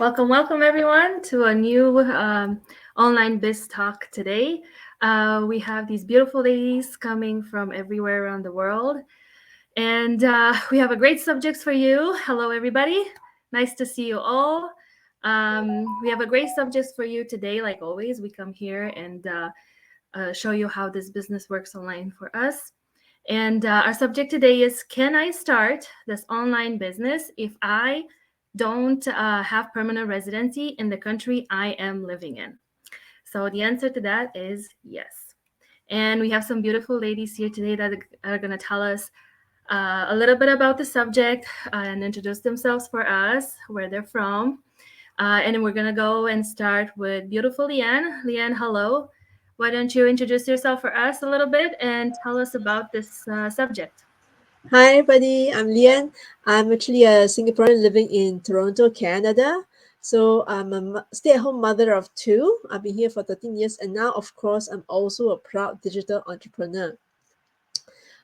Welcome everyone to a new online biz talk today. We have these beautiful ladies coming from everywhere around the world, and we have a great subject for you. Hello, everybody. Nice to see you all. We have a great subject for you today. Like always, we come here and show you how this business works online for us. And our subject today is, can I start this online business if I don't have permanent residency in the country I am living in? So the answer to that is yes. And we have some beautiful ladies here today that are going to tell us a little bit about the subject and introduce themselves for us, where they're from. And we're going to go and start with beautiful Leanne. Leanne, hello. Why don't you introduce yourself for us a little bit and tell us about this subject? Hi, everybody. I'm Lian. I'm actually a Singaporean living in Toronto, Canada. So I'm a stay-at-home mother of two. I've been here for 13 years, and now, of course, I'm also a proud digital entrepreneur.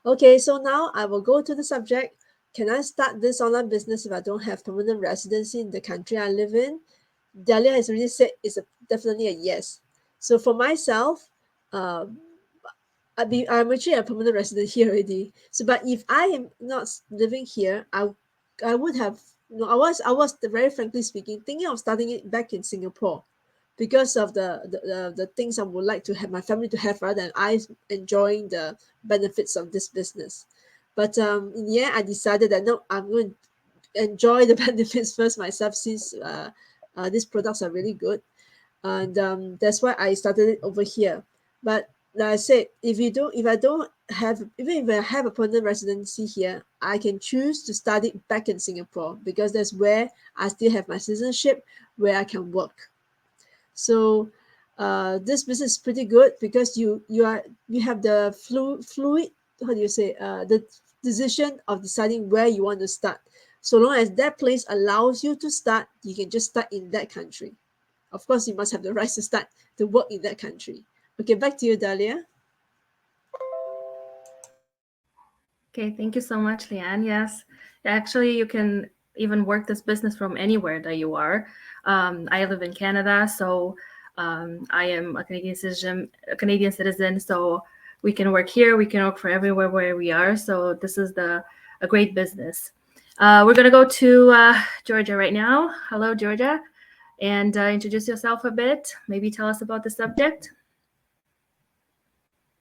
Okay, so now I will go to the subject. Can I start this online business if I don't have permanent residency in the country I live in? Dahlia has already said definitely a yes. So for myself, uh, I'm actually a permanent resident here already. So, but if I am not living here, I would have. No, I was very frankly speaking thinking of starting it back in Singapore, because of the things I would like to have my family to have, rather than I enjoying the benefits of this business. But in the end, I decided that no, I'm going to enjoy the benefits first myself, since these products are really good, and that's why I started it over here. But like I said, if I don't have, even if I have a permanent residency here, I can choose to study back in Singapore, because that's where I still have my citizenship, where I can work. So this business is pretty good, because you have the fluid, how do you say, the decision of deciding where you want to start. So long as that place allows you to start, you can just start in that country. Of course, you must have the right to start to work in that country. Okay, back to you, Dahlia. Okay, thank you so much, Leanne. Yes, actually, you can even work this business from anywhere that you are. I live in Canada, so I am a Canadian citizen. So we can work here. We can work for everywhere where we are. So this is the a great business. We're gonna go to Georgia right now. Hello, Georgia, and introduce yourself a bit. Maybe tell us about the subject.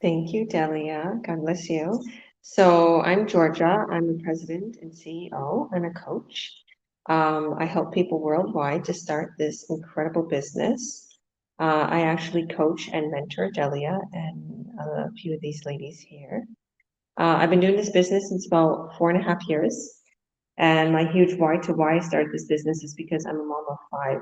Thank you, Delia. God bless you. So I'm Georgia. I'm the president and CEO and a coach. I help people worldwide to start this incredible business. I actually coach and mentor Delia and a few of these ladies here. I've been doing this business since about 4.5 years. And my huge why I started this business is because I'm a mom of five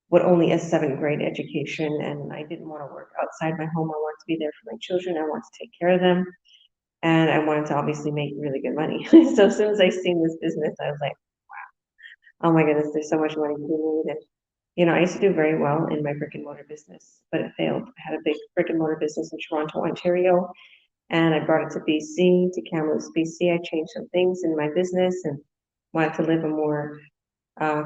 with only a seventh grade education, and I didn't want to work outside my home. I wanted to be there for my children. I wanted to take care of them, and I wanted to obviously make really good money. So as soon as I seen this business, I was like, oh my goodness, there's so much money to be made. And I used to do very well in my brick and mortar business, but it failed. I had a big brick and mortar business in Toronto, Ontario, and I brought it to BC, to Kamloops, BC. I changed some things in my business and wanted to live a more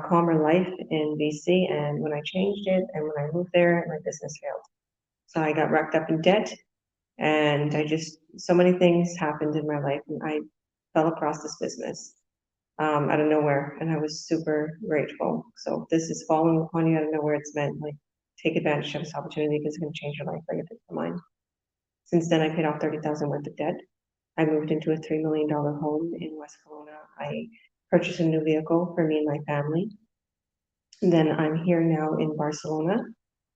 calmer life in BC. And when I changed it and when I moved there, my business failed. So I got wrapped up in debt, and so many things happened in my life, and I fell across this business out of nowhere, and I was super grateful. So this is falling upon you out of nowhere. It's meant, like, take advantage of this opportunity, because it's going to change your life like it did for mine. Since then, I paid off 30,000 worth of debt. I moved into a $3 million home in West Kelowna. I purchased a new vehicle for me and my family. And then I'm here now in Barcelona,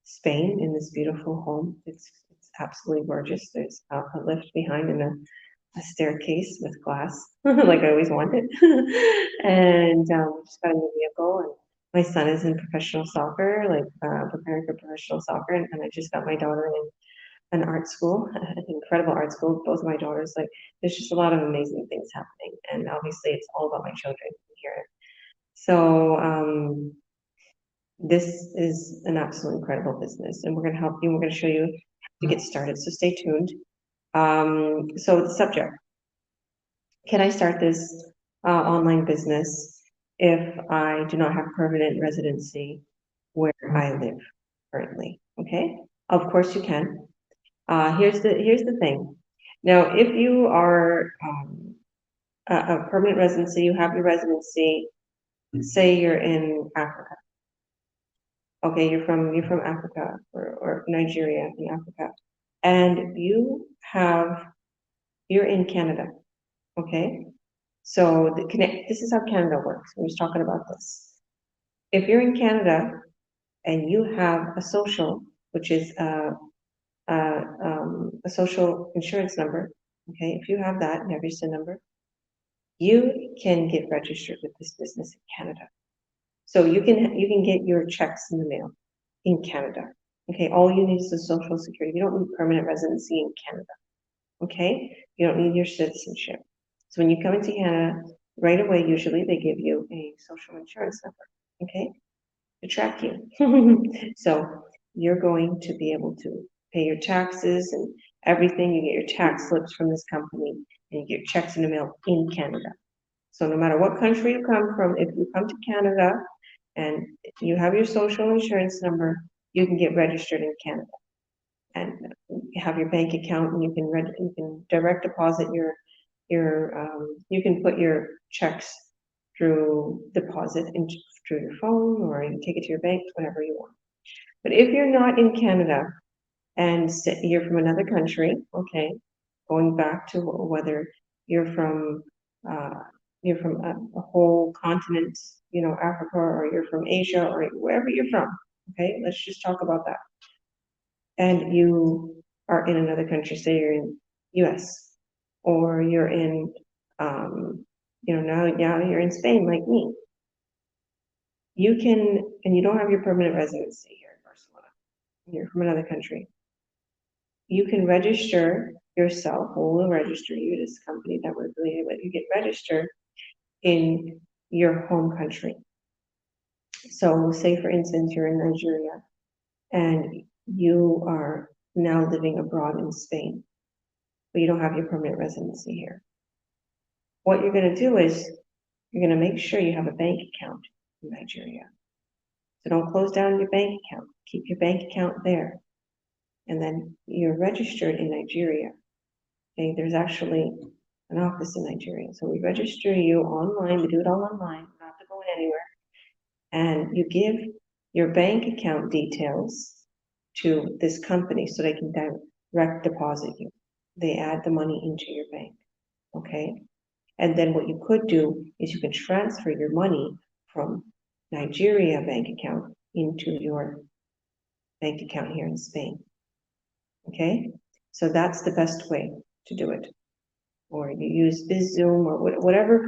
Spain, in this beautiful home. It's absolutely gorgeous. There's a lift behind and a staircase with glass, like I always wanted. And just got a new vehicle. And my son is in professional soccer, like preparing for professional soccer. And I just got my daughter in an art school, an incredible art school. Both of my daughters, like, there's just a lot of amazing things happening. And obviously, it's all about my children here. So this is an absolutely incredible business, and we're going to help you. We're going to show you how to get started. So stay tuned. So the subject: can I start this online business if I do not have permanent residency where I live currently. Okay, of course you can. Here's the thing. Now, if you are a permanent residency, you have your residency. Say you're in Africa. Okay, you're from Africa or Nigeria in Africa, and you're in Canada. Okay, so this is how Canada works. We're just talking about this. If you're in Canada and you have a social, which is a social insurance number, okay, if you have that, you have your SIN number, you can get registered with this business in Canada. So you can get your checks in the mail in Canada. Okay, all you need is a social security. You don't need permanent residency in Canada. Okay, you don't need your citizenship. So when you come into Canada, right away, usually they give you a social insurance number. Okay, to track you. So you're going to be able to pay your taxes and everything. You get your tax slips from this company and you get checks in the mail in Canada. So no matter what country you come from, if you come to Canada and you have your social insurance number, you can get registered in Canada and have your bank account, and you can direct deposit you can put your checks through deposit through your phone, or you can take it to your bank, whatever you want. But if you're not in Canada and you're from another country, okay, going back to whether you're from uh, a whole continent, Africa, or you're from Asia, or wherever you're from, okay, let's just talk about that. And you are in another country, say you're in US, or you're in, now you're in Spain like me. You can, and you don't have your permanent residency here in Barcelona, you're from another country. You can register yourself, or we'll register you, this company that we're affiliated with, you get registered in your home country. So say for instance, you're in Nigeria and you are now living abroad in Spain, but you don't have your permanent residency here. What you're going to do is you're going to make sure you have a bank account in Nigeria. So don't close down your bank account. Keep your bank account there. And then you're registered in Nigeria. Okay, there's actually an office in Nigeria. So we register you online. We do it all online. You don't have to go in anywhere. And you give your bank account details to this company so they can direct deposit you. They add the money into your bank. Okay. And then what you could do is you can transfer your money from Nigeria bank account into your bank account here in Spain. Okay, so that's the best way to do it. Or you use BizZoom, or whatever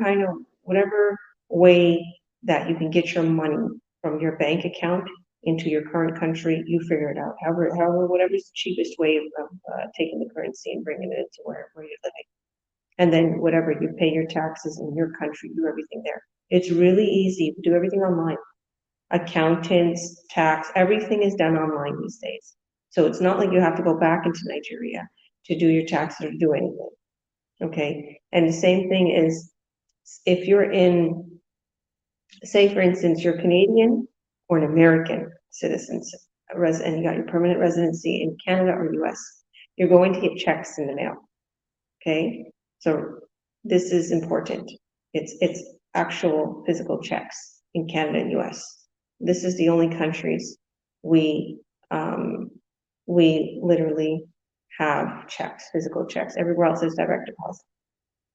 way that you can get your money from your bank account into your current country, you figure it out. However, whatever's the cheapest way of taking the currency and bringing it to where you're living. And then whatever, you pay your taxes in your country, do everything there. It's really easy. Do everything online. Accountants, tax, everything is done online these days. So it's not like you have to go back into Nigeria to do your taxes or do anything. Okay. And the same thing is if you're in, say for instance, you're Canadian or an American citizen, and you got your permanent residency in Canada or US, you're going to get checks in the mail. Okay. So this is important. It's actual physical checks in Canada and US. This is the only countries we literally have checks, physical checks. Everywhere else is direct deposit.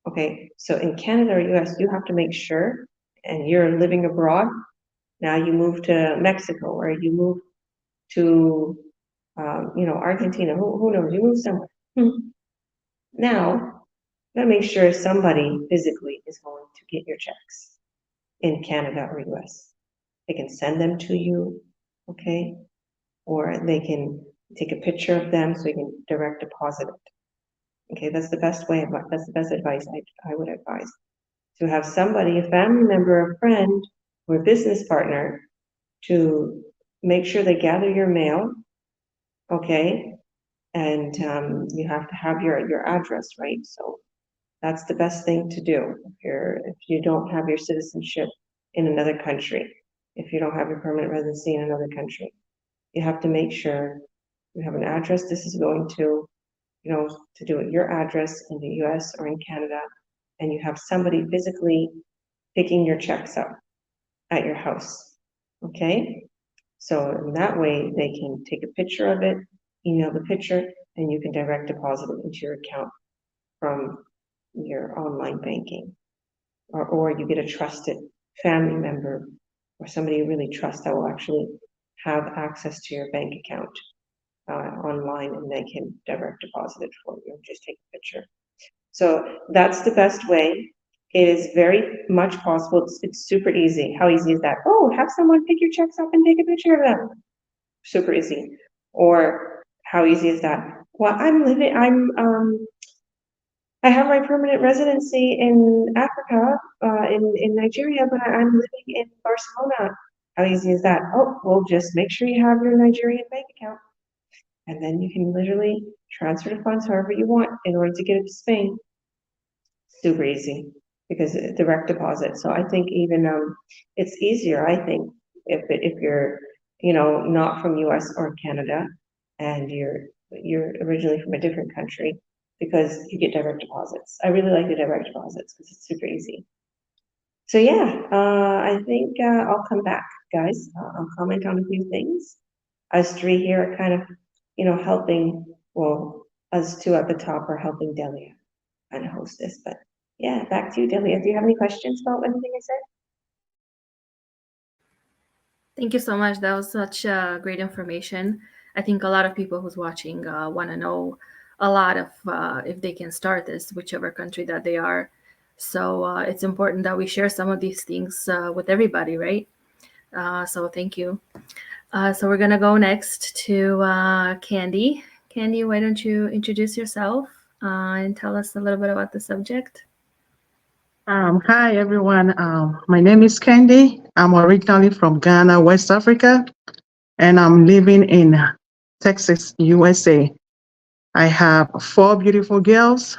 Okay, so in Canada or US, you have to make sure, and you're living abroad. Now you move to Mexico, or you move to Argentina. Who knows? You move somewhere. Now gotta make sure somebody physically is going to get your checks in Canada or US. They can send them to you, okay? Or they can take a picture of them so you can direct deposit it. Okay, that's the best advice I would advise. To have somebody, a family member, a friend, or a business partner to make sure they gather your mail, okay? And you have to have your address, right? So that's the best thing to do if you don't have your citizenship in another country. If you don't have your permanent residency in another country, you have to make sure you have an address. This is going to, to do it your address in the US or in Canada, and you have somebody physically picking your checks up at your house. Okay? So in that way, they can take a picture of it, email the picture, and you can direct deposit it into your account from your online banking. Or you get a trusted family member or somebody you really trust that will actually have access to your bank account online, and they can direct deposit it for you. Just take a picture. So that's the best way. It is very much possible. It's super easy. How easy is that? Oh, have someone pick your checks up and take a picture of them. Super easy. Or how easy is that? Well, I have my permanent residency in Africa, in Nigeria, but I'm living in Barcelona. How easy is that? Oh, well, just make sure you have your Nigerian bank account, and then you can literally transfer the funds however you want in order to get it to Spain. Super easy because direct deposit. So I think even it's easier. I think if you're not from U.S. or Canada, and you're originally from a different country, because you get direct deposits. I really like the direct deposits because it's super easy. So yeah, I think I'll come back, guys. I'll comment on a few things. Us three here are kind of, helping. Well, us two at the top are helping Delia kind of host this. But yeah, back to you, Delia. Do you have any questions about anything I said? Thank you so much. That was such great information. I think a lot of people who's watching want to know a lot of if they can start this, whichever country that they are. So it's important that we share some of these things with everybody, right? So thank you. So we're gonna go next to Candy. Candy, why don't you introduce yourself and tell us a little bit about the subject? Hi everyone. My name is Candy. I'm originally from Ghana, West Africa, and I'm living in Texas, USA. I have 4 beautiful girls,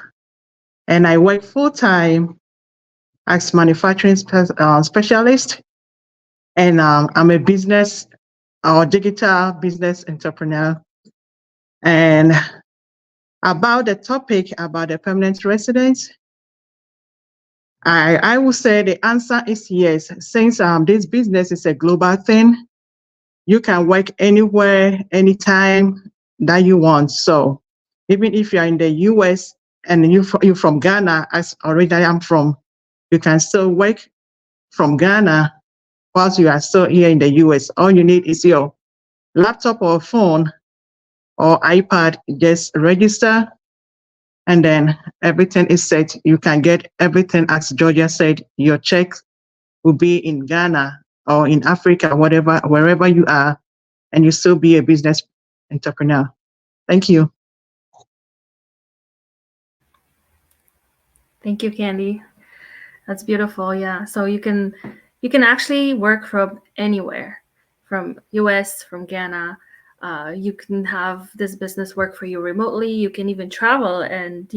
and I work full time as manufacturing specialist, and I'm a business or digital business entrepreneur. And about the topic about the permanent residence, I would say the answer is yes. Since this business is a global thing, you can work anywhere, anytime that you want. So even if you're in the US and you're from Ghana, as originally I'm from, you can still work from Ghana whilst you are still here in the US. All you need is your laptop or phone or iPad. Just register, and then everything is set. You can get everything, as Georgia said, your check will be in Ghana or in Africa, whatever, wherever you are, and you still be a business entrepreneur. Thank you. Thank you, Candy. That's beautiful. Yeah. So you can actually work from anywhere, from US, from Ghana. You can have this business work for you remotely. You can even travel and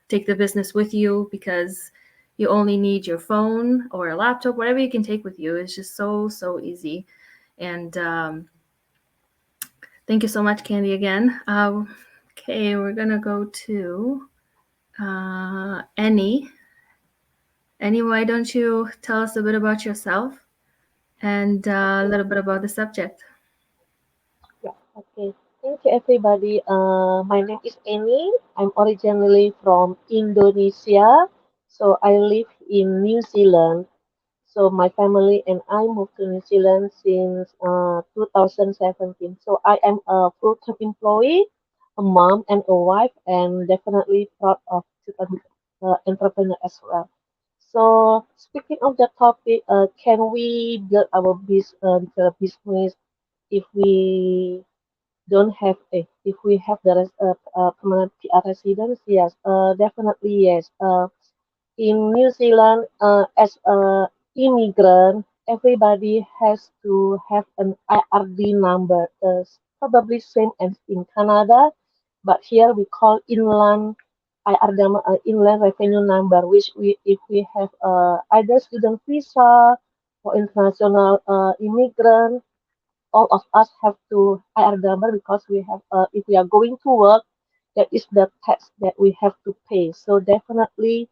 take the business with you, because you only need your phone or a laptop, whatever you can take with you. It's just so easy. And thank you so much, Candy, again. Okay, we're gonna go to Annie. Annie, why don't you tell us a bit about yourself and a little bit about the subject? Yeah, okay. Thank you, everybody. My name is Annie. I'm originally from Indonesia. So I live in New Zealand. So my family and I moved to New Zealand since 2017. So I am a full-time employee, a mom, and a wife, and definitely proud of to be entrepreneur as well. So speaking of the topic, can we build our business if we don't have if we have the permanent PR residence? Yes, definitely yes. In New Zealand, as a immigrant, everybody has to have an IRD number. Probably same as in Canada, but here we call inland. IRDAM inland revenue number, which we if we have either student visa or international immigrant, all of us have to IRDAM because we have if we are going to work, that is the tax that we have to pay. So definitely,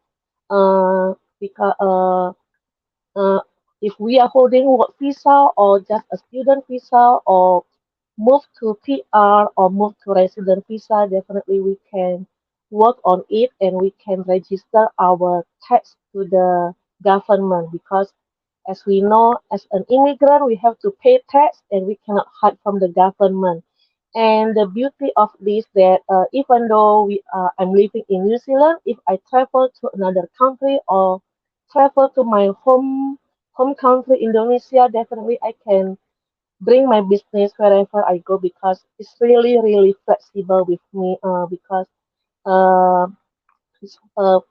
because uh, if we are holding work visa or just a student visa or move to PR or move to resident visa, definitely we can work on it and we can register our tax to the government because as we know, as an immigrant, we have to pay tax and we cannot hide from the government. And the beauty of this that even though I'm living in New Zealand, if I travel to another country or travel to my home country Indonesia, definitely I can bring my business wherever I go because it's really flexible with me because uh,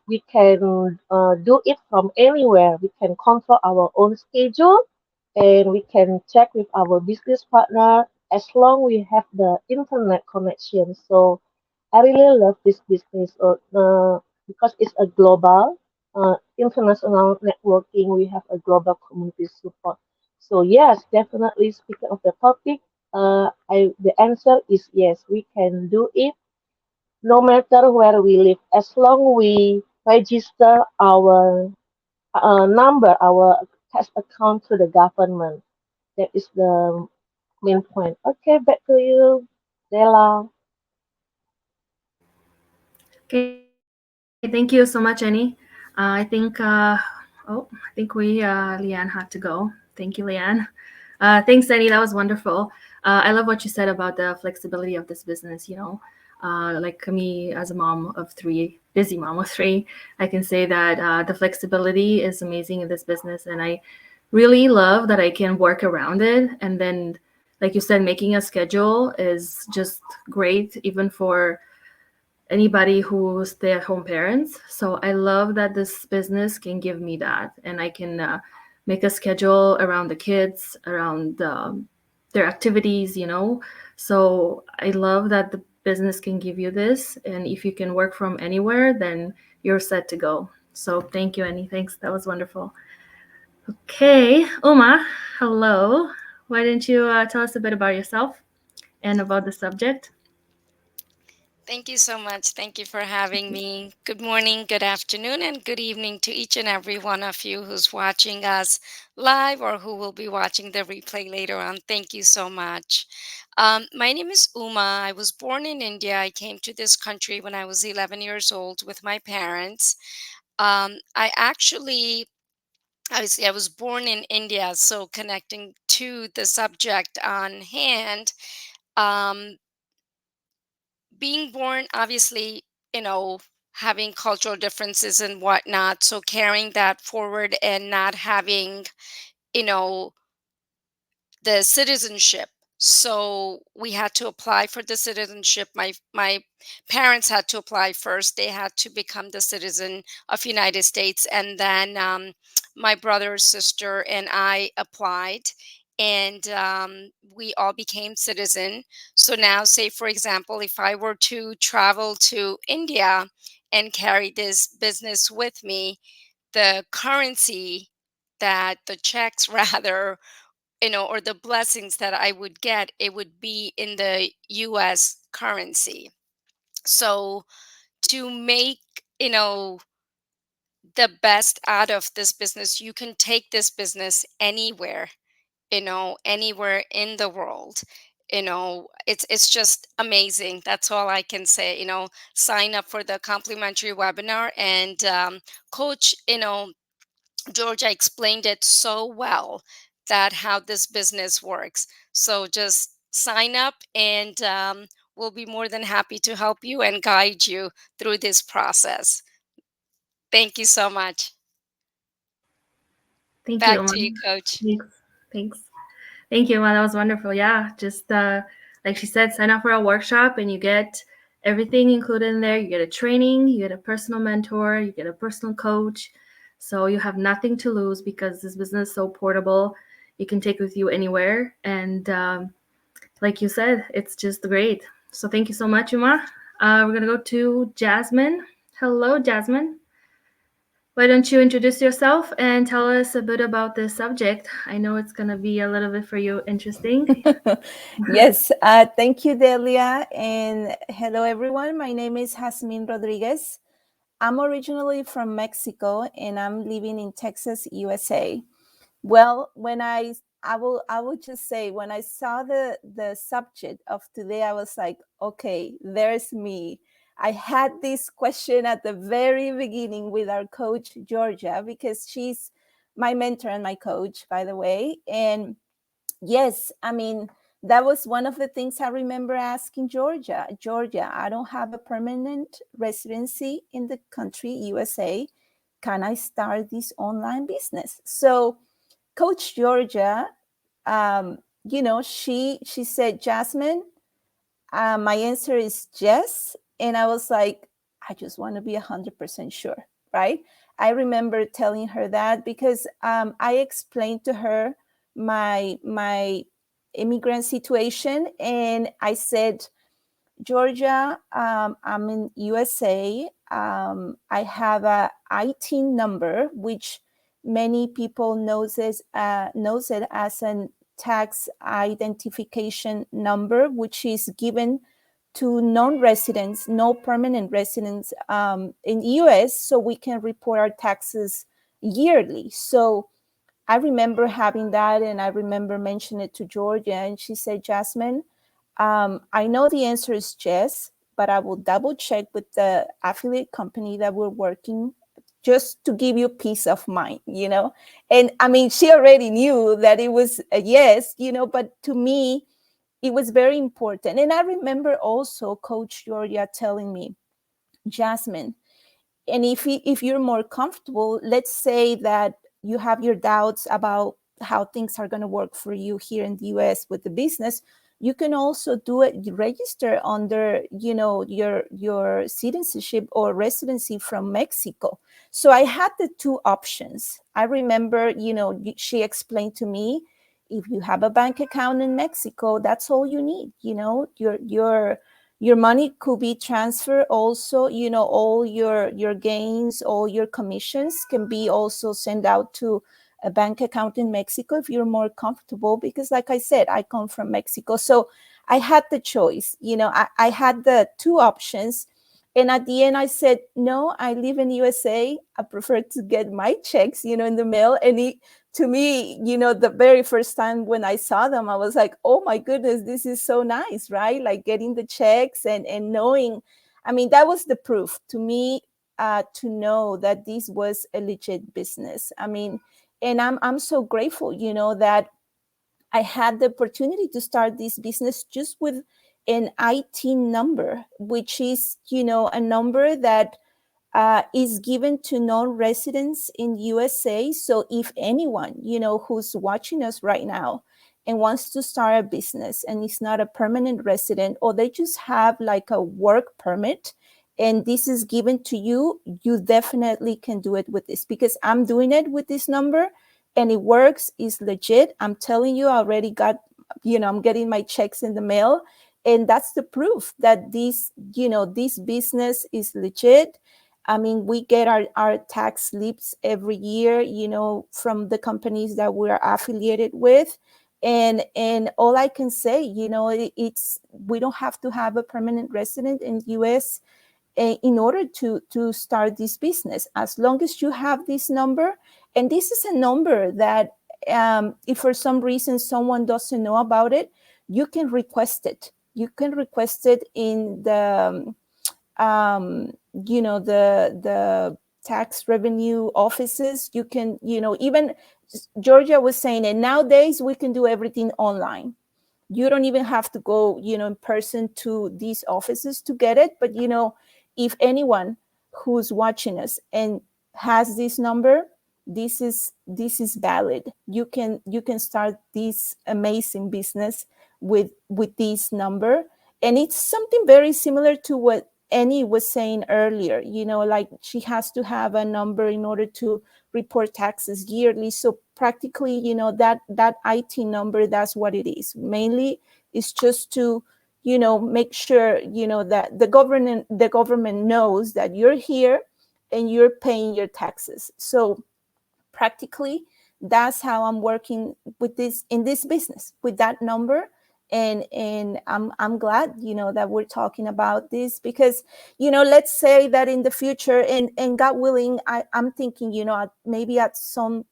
we can do it from anywhere. We can control our own schedule and we can check with our business partner as long we have the internet connection. So I really love this business because it's a global, international networking. We have a global community support. So yes, definitely. Speaking of the topic, the answer is yes. We can do it no matter where we live, as long we register our number, our tax account to the government. That is the main point. Okay, back to you, Della. Okay, thank you so much, Annie. I think Leanne had to go. Thank you, Leanne. Thanks, Annie. That was wonderful. I love what you said about the flexibility of this business. Like me as a mom of three, busy mom of three, I can say that the flexibility is amazing in this business, and I really love that I can work around it. And then, like you said, making a schedule is just great, even for anybody who stay at home parents. So I love that this business can give me that, and I can make a schedule around the kids, around their activities, So I love that the business can give you this, and if you can work from anywhere, then you're set to go. So thank you, Annie. Thanks. That was wonderful. Okay, Uma, hello. Why didn't you tell us a bit about yourself and about the subject? Thank you so much. Thank you for having me. Good morning, good afternoon, and good evening to each and every one of you who's watching us live or who will be watching the replay later on. Thank you so much. My name is Uma. I was born in India. I came to this country when I was 11 years old with my parents. I actually Obviously, I was born in India, so connecting to the subject on hand, um, being born, obviously, you know, having cultural differences and whatnot. So carrying that forward and not having, you know, the citizenship. So we had to apply for the citizenship. My parents had to apply first. They had to become the citizen of United States, and then my brother, sister, and I applied, and we all became citizen. So now, say for example, if I were to travel to India and carry this business with me, the currency that the checks rather or the blessings that I would get, it would be in the US currency. So to make, you know, the best out of this business, you can take this business anywhere, anywhere in the world. It's just amazing. That's all I can say. Sign up for the complimentary webinar and coach, Georgia explained it so well that how this business works. So just sign up and we'll be more than happy to help you and guide you through this process. Thank you so much. Thank you, Back Uma. to you, Coach. Thanks. Thanks. Thank you, Emma. That was wonderful. Yeah, just like she said, sign up for a workshop and you get everything included in there. You get a training, you get a personal mentor, you get a personal coach. So you have nothing to lose because this business is so portable. You can take it with you anywhere. And like you said, it's just great. So thank you so much, Uma. We're going to go to Jasmine. Hello, Jasmine. Why don't you introduce yourself and tell us a bit about this subject? I know it's going to be a little bit for you interesting. Yes, thank you, Delia. And hello, everyone. My name is Jasmine Rodriguez. I'm originally from Mexico and I'm living in Texas, USA. Well, when I will just say when I saw the subject of today, I was like, okay, there's me. I had this question at the very beginning with our coach Georgia because she's my mentor and my coach, by the way. And yes, I mean, that was one of the things I remember asking Georgia. Georgia, I don't have a permanent residency in the country, USA. Can I start this online business? So, Coach Georgia, she said, Jasmine, my answer is yes. And I was like, I just want to be 100% sure, right? I remember telling her that because I explained to her my immigrant situation, and I said, Georgia, I'm in USA. I have a IT number, which many people knows it as an tax identification number, which is given to non-residents, no permanent residents in the US, so we can report our taxes yearly. So I remember having that, and I remember mentioning it to Georgia, and she said, Jasmine, I know the answer is yes, but I will double check with the affiliate company that we're working just to give you peace of mind. And I mean, she already knew that it was a yes, but to me, it was very important. And I remember also Coach Georgia telling me, Jasmine, and if you're more comfortable, let's say that you have your doubts about how things are going to work for you here in the US with the business, you can also do it, register under your citizenship or residency from Mexico. So I had the two options. I remember she explained to me, if you have a bank account in Mexico, that's all you need. Your money could be transferred also, all your gains, all your commissions can be also sent out to a bank account in Mexico if you're more comfortable, because like I said, I come from Mexico. So I had the choice. I had the two options, and at the end I said, no, I live in USA. I prefer to get my checks in the mail. And to me, the very first time when I saw them, I was like, oh my goodness, this is so nice, right? Like getting the checks and knowing, I mean, that was the proof to me, to know that this was a legit business. I mean, and I'm so grateful, that I had the opportunity to start this business just with an IT number, which is, a number that is given to non-residents in USA. So if anyone, who's watching us right now and wants to start a business and is not a permanent resident, or they just have like a work permit and this is given to you, you definitely can do it with this, because I'm doing it with this number and it works, is legit. I'm telling you, I already got, I'm getting my checks in the mail. And that's the proof that this business is legit. I mean, we get our tax slips every year, from the companies that we're affiliated with. And all I can say, it's we don't have to have a permanent resident in the US in order to start this business. As long as you have this number, and this is a number that if for some reason someone doesn't know about it, you can request it. You can request it in the the tax revenue offices. You can, even Georgia was saying, and nowadays we can do everything online. You don't even have to go, in person to these offices to get it. But if anyone who's watching us and has this number, this is valid. You can start this amazing business with this number. And it's something very similar to what Annie was saying earlier, like she has to have a number in order to report taxes yearly. So practically, that IT number, that's what it is. Mainly, it's just to make sure, that the government knows that you're here and you're paying your taxes. So practically, that's how I'm working with this in this business with that number. And I'm glad, that we're talking about this, because, let's say that in the future, and God willing, I'm thinking, maybe at some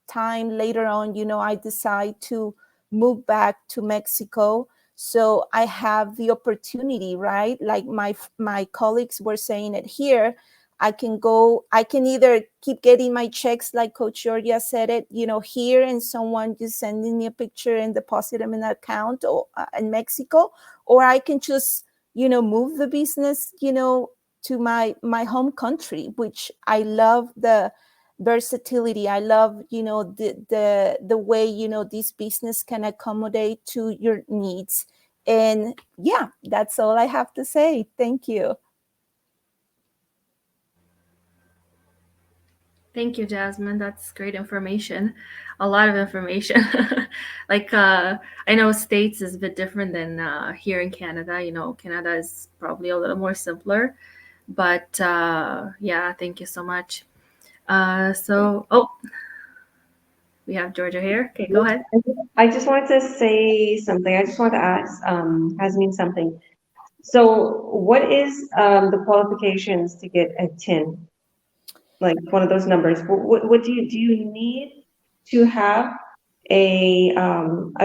time later on, I decide to move back to Mexico. So I have the opportunity, right? Like my colleagues were saying it here. I can either keep getting my checks, like Coach Georgia said it, here, and someone just sending me a picture and deposit them in an account, or in Mexico, or I can just, move the business, to my home country, which I love the versatility. I love, the way, this business can accommodate to your needs. And yeah, that's all I have to say. Thank you. Thank you, Jasmine. That's great information. A lot of information. Like, I know States is a bit different than here in Canada. Canada is probably a little more simpler. But yeah, thank you so much. Oh, we have Georgia here. Okay, go ahead. I just wanted to say something. I just wanted to ask Hasmin something. So, what is the qualifications to get a tin? Like one of those numbers. What do you need to have a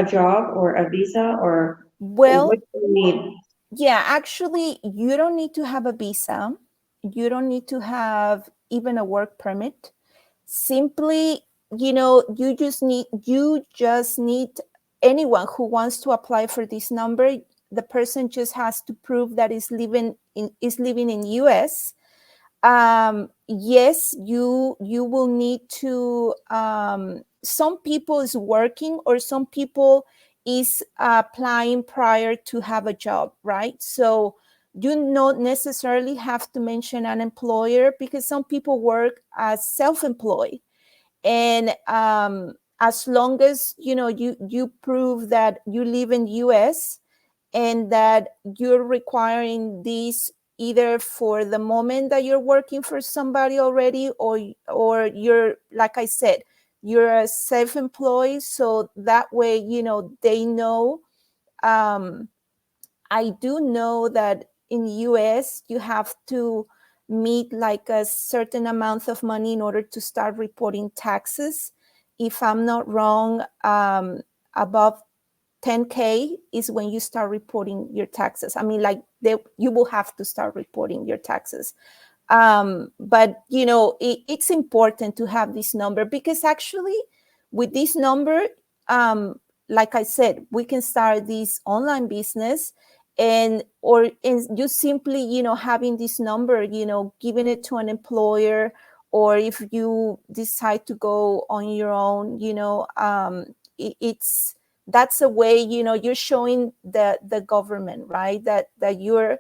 job or a visa, or Well, what do you need? yeah, actually, you don't need to have a visa. You don't need to have even a work permit. Simply, you just need anyone who wants to apply for this number. The person just has to prove that is living in US. Yes, you will need to, some people is working, or some people is applying prior to have a job, right? So you not necessarily have to mention an employer, because some people work as self-employed. And as long as you prove that you live in US, and that you're requiring these either for the moment that you're working for somebody already, or you're, like I said, you're a self-employed. So that way, they know. um, I do know that in US you have to meet like a certain amount of money in order to start reporting taxes. If I'm not wrong, above 10K is when you start reporting your taxes. I mean, like you will have to start reporting your taxes. But it's important to have this number, because actually with this number, um, like I said, we can start this online business, and you simply, having this number, giving it to an employer, or if you decide to go on your own, it's that's a way, you're showing the government, right, that you're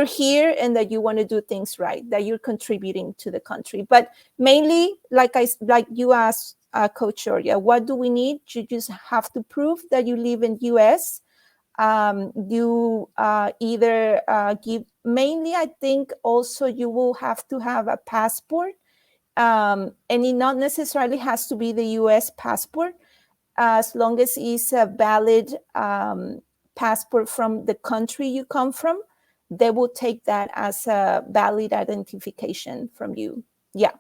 here, and that you want to do things right, that you're contributing to the country. But mainly, like you asked, Coach Georgia, what do we need? You just have to prove that you live in US. You either give, mainly, I think also you will have to have a passport. And it not necessarily has to be the US passport, as long as it's a valid passport from the country you come from. They will take that as a valid identification from you. Yeah.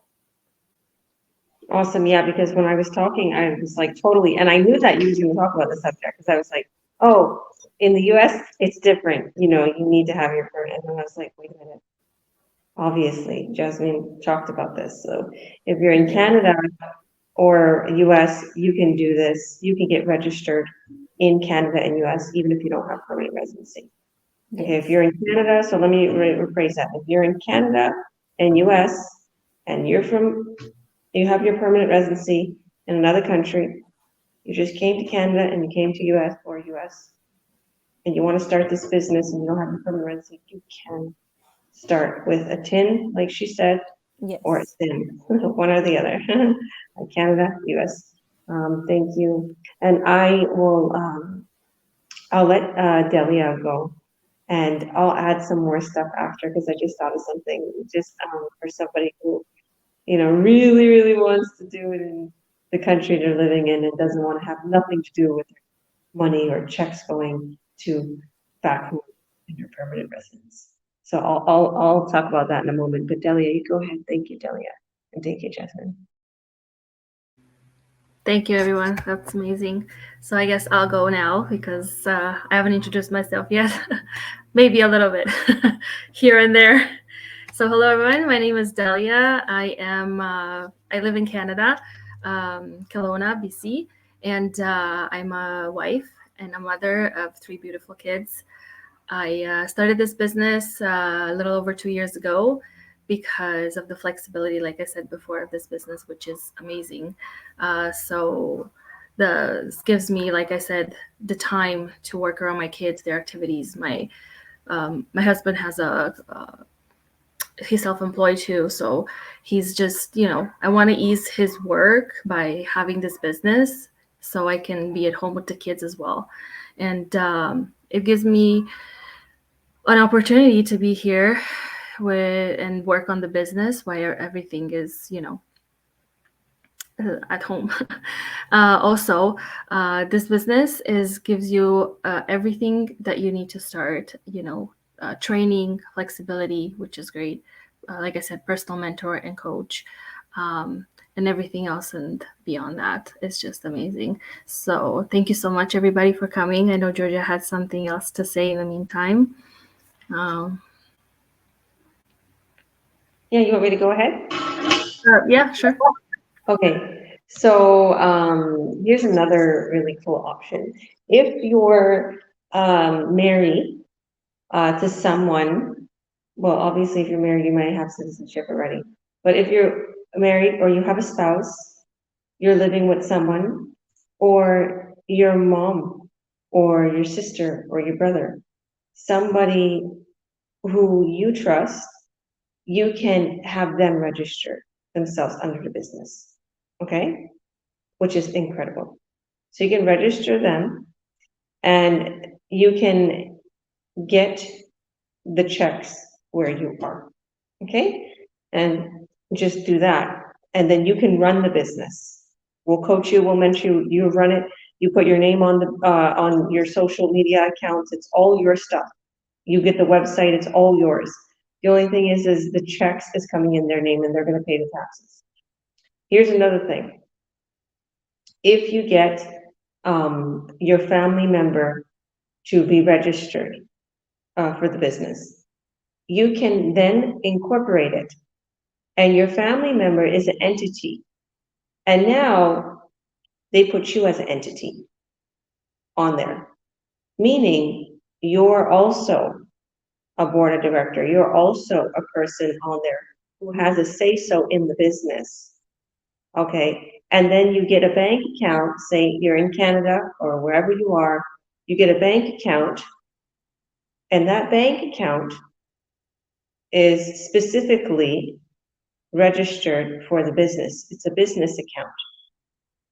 Awesome, yeah, because when I was talking, I was like totally, and I knew that you was going to talk about the subject, because I was like, oh, in the US, it's different. You need to have your permit. And then I was like, wait a minute. Obviously, Jasmine talked about this. So if you're in Canada or US, you can do this. You can get registered in Canada and US, even if you don't have permanent residency. Okay, if you're in Canada, so let me rephrase that. If you're in Canada and US, and you have your permanent residency in another country, you just came to Canada and you came to US or US, and you want to start this business and you don't have your permanent residency, you can start with a tin, like she said, or a Yes. SIM, one or the other. Canada, US. Thank you. And I'll let Delia go. And I'll add some more stuff after because I just thought of something just for somebody who, really, really wants to do it in the country they're living in and doesn't want to have nothing to do with money or checks going to back home in your permanent residence. So I'll talk about that in a moment. But Delia, you go ahead. Thank you, Delia, and thank you, Jasmine. Thank you, everyone. That's amazing. So I guess I'll go now because I haven't introduced myself yet. Maybe a little bit here and there. So hello, everyone. My name is Delia. I live in Canada, Kelowna, BC, and I'm a wife and a mother of 3 beautiful kids. I started this business a little over 2 years ago because of the flexibility, like I said before, of this business, which is amazing. So this gives me, like I said, the time to work around my kids, their activities. My husband has he's self-employed too, so he's just, I want to ease his work by having this business so I can be at home with the kids as well. And it gives me an opportunity to be here and work on the business while everything is, at home. Also, this business gives you everything that you need to start. Training, flexibility, which is great. Like I said, personal mentor and coach, and everything else and beyond that is just amazing. So thank you so much, everybody, for coming. I know Georgia had something else to say in the meantime. Yeah, you want me to go ahead? Yeah, sure. Okay, so here's another really cool option. If you're married to someone, well, obviously, if you're married, you might have citizenship already. But if you're married or you have a spouse, you're living with someone, or your mom, or your sister, or your brother, somebody who you trust, you can have them register themselves under the business. Okay? Which is incredible. So you can register them and you can get the checks where you are. Okay? And just do that. And then you can run the business. We'll coach you, we'll mentor you, you run it, you put your name on your social media accounts, it's all your stuff. You get the website, it's all yours. The only thing is the checks is coming in their name and they're gonna pay the taxes. Here's another thing. If you get your family member to be registered for the business, you can then incorporate it. And your family member is an entity. And now they put you as an entity on there, meaning you're also a board of director. You're also a person on there who has a say-so in the business. Okay, and then you get a bank account, say you're in Canada or wherever you are, you get a bank account, and that bank account is specifically registered for the business. It's a business account.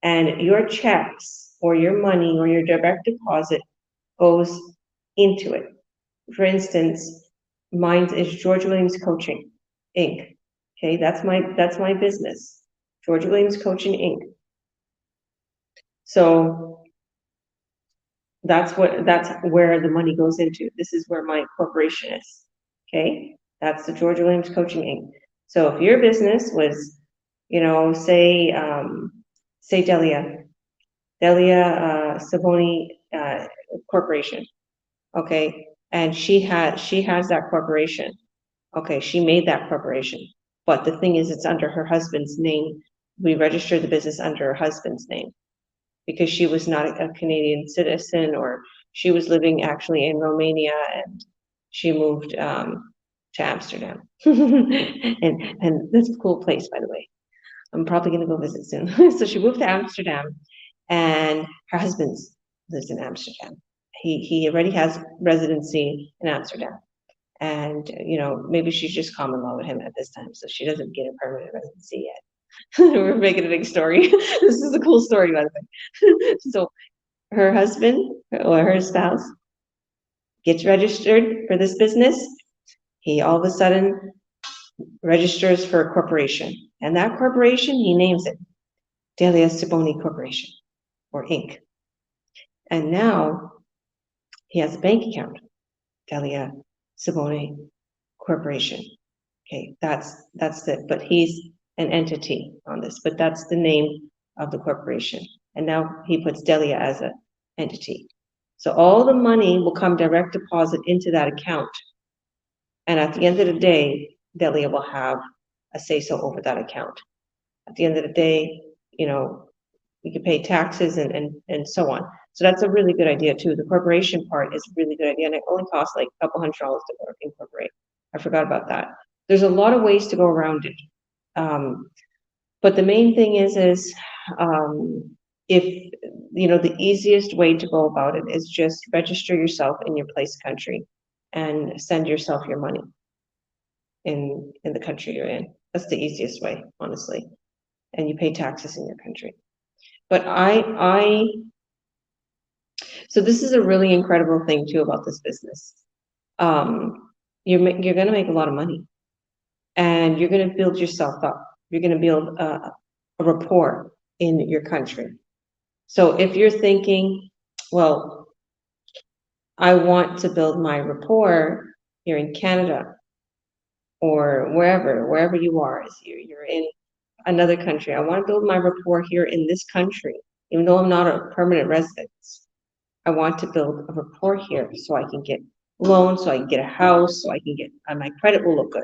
And your checks or your money or your direct deposit goes into it. For instance, mine is George Williams Coaching, Inc. Okay, that's my business, George Williams Coaching, Inc. So that's where the money goes into. This is where my corporation is. Okay, that's the George Williams Coaching, Inc. So if your business was, say Delia Savoni Corporation, okay, and she has that corporation. Okay, she made that corporation, but the thing is, it's under her husband's name. We registered the business under her husband's name because she was not a Canadian citizen, or she was living actually in Romania and she moved to Amsterdam. and that's a cool place, by the way. I'm probably going to go visit soon. So she moved to Amsterdam, and her husband lives in Amsterdam. He already has residency in Amsterdam. And, maybe she's just common law with him at this time, so she doesn't get a permanent residency yet. We're making a big story. This is a cool story, by the way. So her husband or her spouse gets registered for this business, he all of a sudden registers for a corporation. And that corporation, he names it Delia Siboni Corporation or Inc. And now he has a bank account, Delia Siboni Corporation. Okay, that's it. But he's an entity on this, but that's the name of the corporation. And now he puts Delia as an entity. So all the money will come direct deposit into that account. And at the end of the day, Delia will have a say-so over that account. At the end of the day, you know, you can pay taxes and so on. So that's a really good idea too. The corporation part is a really good idea, and it only costs like a couple $100 to incorporate. I forgot about that. There's a lot of ways to go around it. But the main thing is if, you know, the easiest way to go about it is just register yourself in your place country and send yourself your money in the country you're in. That's the easiest way, honestly. And you pay taxes in your country. But so this is a really incredible thing too about this business. You're going to make a lot of money, and you're going to build yourself up. You're going to build a rapport in your country. So if you're thinking, well, I want to build my rapport here in Canada or wherever you are, you're in another country. I want to build my rapport here in this country, even though I'm not a permanent resident. I want to build a rapport here so I can get loans, so I can get a house, so I can get, my credit will look good.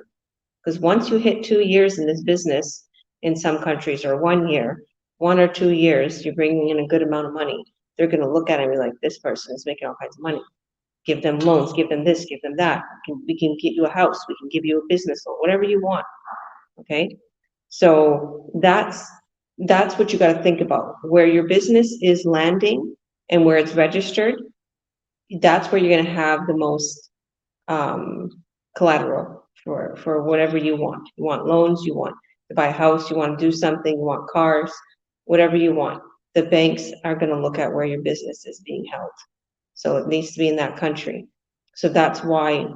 Because once you hit 2 years in this business, in some countries, or 1 year, 1 or 2 years, you're bringing in a good amount of money. They're going to look at it and be like, this person is making all kinds of money. Give them loans, give them this, give them that. We can get you a house, we can give you a business loan, whatever you want. Okay, so that's what you got to think about. Where your business is landing and where it's registered, that's where you're going to have the most collateral for whatever you want. You want loans, you want to buy a house, you want to do something, you want cars, whatever you want. The banks are going to look at where your business is being held. So it needs to be in that country. So that's why,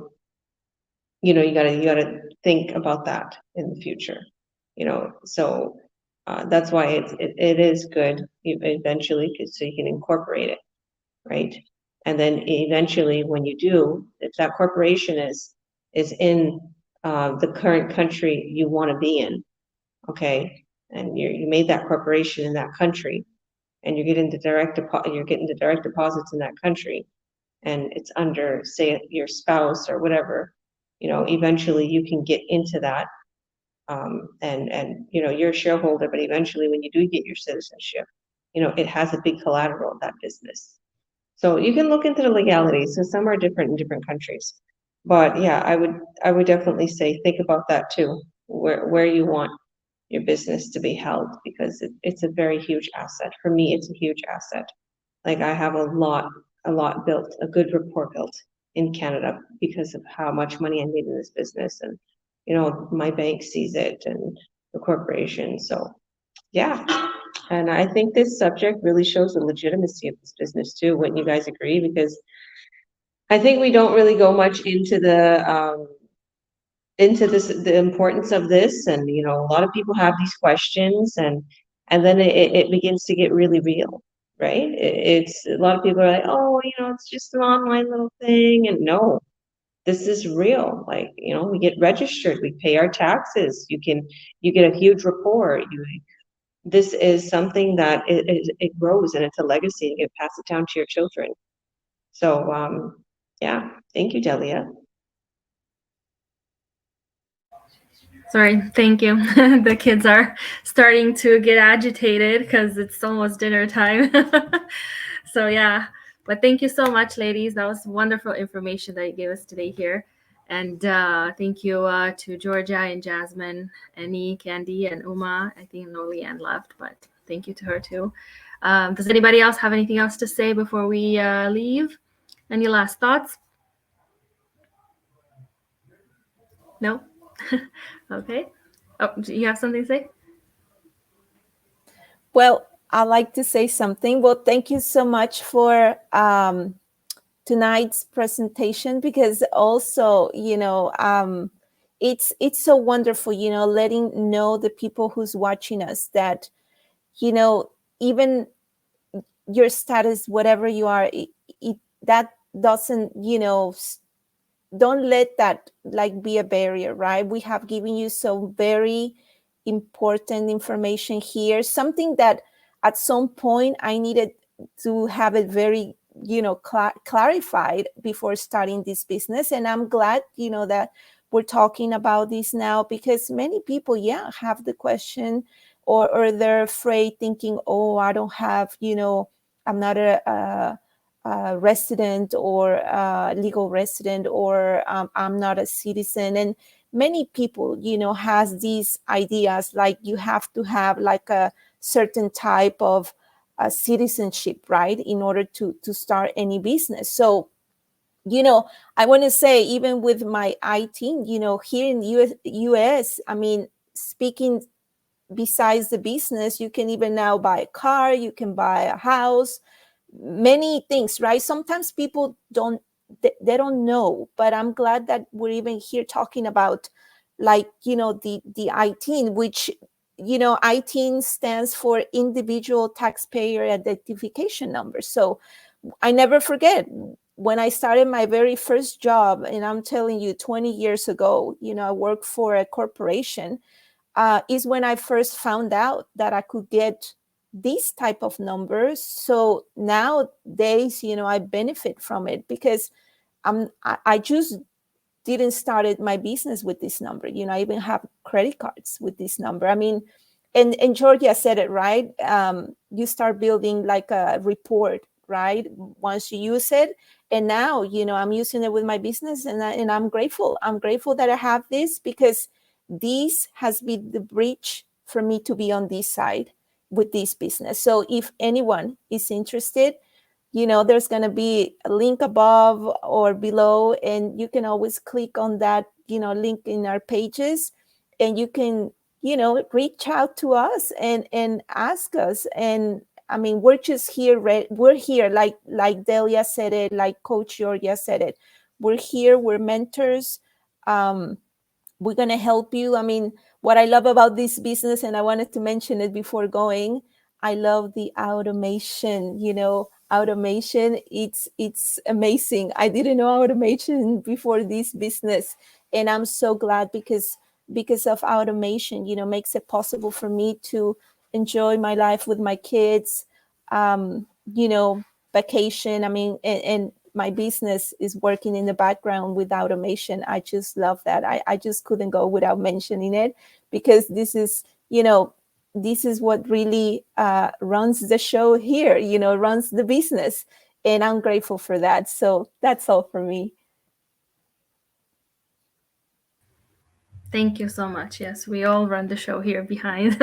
you know, you gotta think about that in the future. You know, so that's why it is good eventually, so you can incorporate it, right? And then eventually, when you do, if that corporation is in the current country you want to be in, okay, and you made that corporation in that country, and you're getting the direct deposits in that country, and it's under, say, your spouse or whatever, you know, eventually you can get into that, and you know, you're a shareholder, but eventually when you do get your citizenship, you know, it has a big collateral of that business. So you can look into the legalities. So some are different in different countries. But yeah, I would definitely say think about that too, where you want your business to be held, because it's a very huge asset. For me, it's a huge asset. Like I have a lot built, a good rapport built in Canada because of how much money I made in this business, and you know, my bank sees it and the corporation. So yeah. And I think this subject really shows the legitimacy of this business too. Wouldn't you guys agree? Because I think we don't really go much into the importance of this, and you know, a lot of people have these questions, and then it begins to get really real, right? It's a lot of people are like, oh, you know, it's just an online little thing, and no, this is real. Like, you know, we get registered, we pay our taxes, you get a huge rapport. This is something that it grows, and it's a legacy. You can pass it down to your children. So yeah, thank you, Delia. Sorry, thank you. The kids are starting to get agitated because it's almost dinner time. So yeah, but thank you so much, ladies. That was wonderful information that you gave us today here. And thank you to Georgia and Jasmine, Annie, Candy, and Uma. I think no Leanne left, but thank you to her too. Does anybody else have anything else to say before we leave? Any last thoughts? No? Okay. Oh, do you have something to say? Well, I'd like to say something. Well, thank you so much for tonight's presentation, because also, it's so wonderful, letting know the people who's watching us that, even your status, whatever you are, that doesn't, don't let that like be a barrier, right? We have given you some very important information here, something that at some point I needed to have it very, clarified before starting this business. And I'm glad, that we're talking about this now, because many people, have the question, or they're afraid, thinking, oh, I don't have, I'm not a resident, or legal resident, or I'm not a citizen. And many people, has these ideas, like you have to have like a certain type of citizenship, right, in order to start any business. So, I want to say, even with my IT, here in US, I mean, speaking, besides the business, you can even now buy a car, you can buy a house, many things, right? Sometimes people they don't know, but I'm glad that we're even here talking about, like, the ITIN, which, ITIN stands for Individual Taxpayer Identification Number. So I never forget when I started my very first job, and I'm telling you, 20 years ago, I worked for a corporation, is when I first found out that I could get these type of numbers. So nowadays, I benefit from it, because I just didn't started my business with this number. I even have credit cards with this number. I mean, and Georgia said it right. You start building like a report, right? Once you use it. And now, I'm using it with my business, and I'm grateful. I'm grateful that I have this, because this has been the bridge for me to be on this side with this business. So if anyone is interested, there's going to be a link above or below, and you can always click on that, link in our pages, and you can, reach out to us and ask us. And I mean, we're just here, we're here, like Delia said it, like Coach Georgia said it. We're here, we're mentors. We're going to help you. I mean, what I love about this business, and I wanted to mention it before going, I love the automation. Automation, it's amazing. I didn't know automation before this business, and I'm so glad, because of automation, makes it possible for me to enjoy my life with my kids, um, you know, vacation. I mean, and my business is working in the background with automation. I just love that. I just couldn't go without mentioning it, because this is what really runs the show here, runs the business. And I'm grateful for that. So that's all for me. Thank you so much. Yes, we all run the show here behind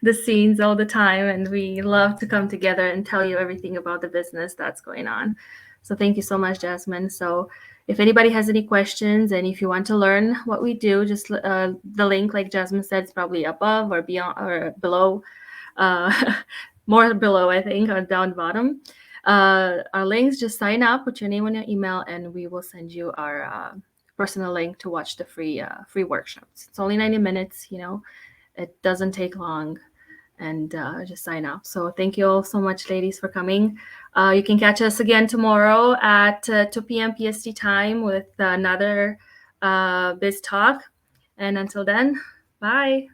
the scenes all the time, and we love to come together and tell you everything about the business that's going on. So thank you so much, Jasmine. So if anybody has any questions, and if you want to learn what we do, just the link, like Jasmine said, is probably above or beyond or below, uh, more below, I think, or down bottom. Our links, just sign up, put your name on your email, and we will send you our personal link to watch the free workshops. It's only 90 minutes, it doesn't take long, and just sign up. So thank you all so much, ladies, for coming. You can catch us again tomorrow at 2 p.m. PST time with another Biz Talk. And until then, bye.